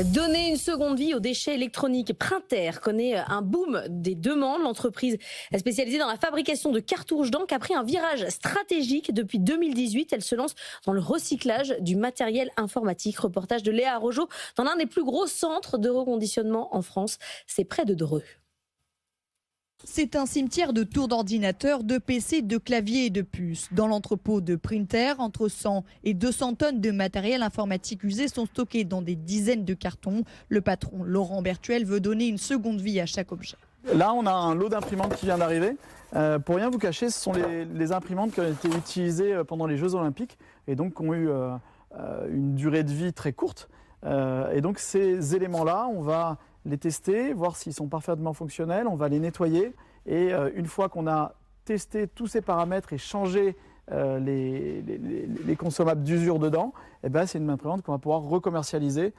Donner une seconde vie aux déchets électroniques. Printer connaît un boom des demandes. L'entreprise spécialisée dans la fabrication de cartouches d'encre a pris un virage stratégique depuis 2018. Elle se lance dans le recyclage du matériel informatique. Reportage de Léa Arrojo dans l'un des plus gros centres de reconditionnement en France. C'est près de Dreux. C'est un cimetière de tours d'ordinateurs, de PC, de claviers et de puces. Dans l'entrepôt de Printer, entre 100 et 200 tonnes de matériel informatique usé sont stockés dans des dizaines de cartons. Le patron Laurent Bertuel veut donner une seconde vie à chaque objet. Là, on a un lot d'imprimantes qui vient d'arriver. Pour rien vous cacher, ce sont les imprimantes qui ont été utilisées pendant les Jeux Olympiques et donc qui ont eu une durée de vie très courte. Et donc ces éléments-là, on va les tester, voir s'ils sont parfaitement fonctionnels, on va les nettoyer et une fois qu'on a testé tous ces paramètres et changé les consommables d'usure dedans, eh ben, c'est une imprimante qu'on va pouvoir recommercialiser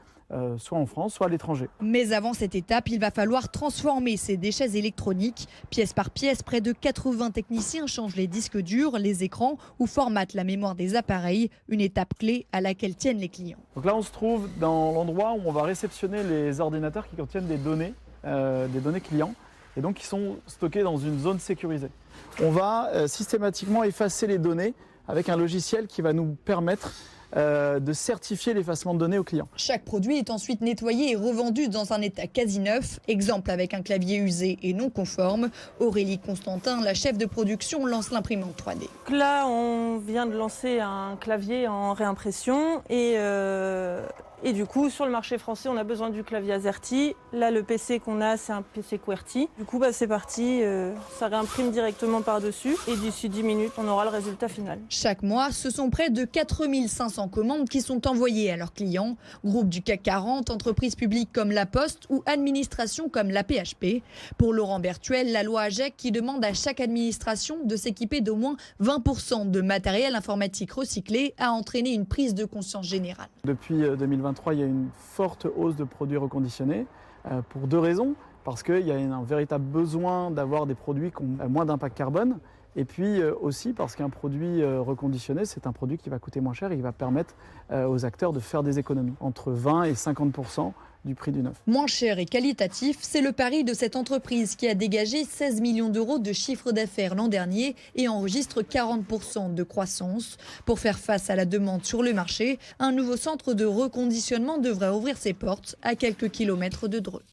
soit en France, soit à l'étranger. Mais avant cette étape, il va falloir transformer ces déchets électroniques. Pièce par pièce, près de 80 techniciens changent les disques durs, les écrans ou formatent la mémoire des appareils, une étape clé à laquelle tiennent les clients. Donc là, on se trouve dans l'endroit où on va réceptionner les ordinateurs qui contiennent des données clients et donc qui sont stockés dans une zone sécurisée. On va systématiquement effacer les données avec un logiciel qui va nous permettre de certifier l'effacement de données aux clients. Chaque produit est ensuite nettoyé et revendu dans un état quasi neuf. Exemple avec un clavier usé et non conforme. Aurélie Constantin, la chef de production, lance l'imprimante 3D. Là, on vient de lancer un clavier en réimpression et du coup, sur le marché français, on a besoin du clavier AZERTY. Là, le PC qu'on a, c'est un PC QWERTY. Du coup, c'est parti, ça réimprime directement par-dessus. Et d'ici 10 minutes, on aura le résultat final. Chaque mois, ce sont près de 4500 commandes qui sont envoyées à leurs clients. Groupes du CAC 40, entreprises publiques comme La Poste ou administrations comme la PHP. Pour Laurent Bertuel, la loi AGEC qui demande à chaque administration de s'équiper d'au moins 20% de matériel informatique recyclé a entraîné une prise de conscience générale. Depuis 2023, il y a une forte hausse de produits reconditionnés pour deux raisons. Parce qu'il y a un véritable besoin d'avoir des produits qui ont moins d'impact carbone. Et puis aussi parce qu'un produit reconditionné, c'est un produit qui va coûter moins cher et qui va permettre aux acteurs de faire des économies, entre 20 et 50% du prix du neuf. Moins cher et qualitatif, c'est le pari de cette entreprise qui a dégagé 16 millions d'euros de chiffre d'affaires l'an dernier et enregistre 40% de croissance. Pour faire face à la demande sur le marché, un nouveau centre de reconditionnement devrait ouvrir ses portes à quelques kilomètres de Dreux.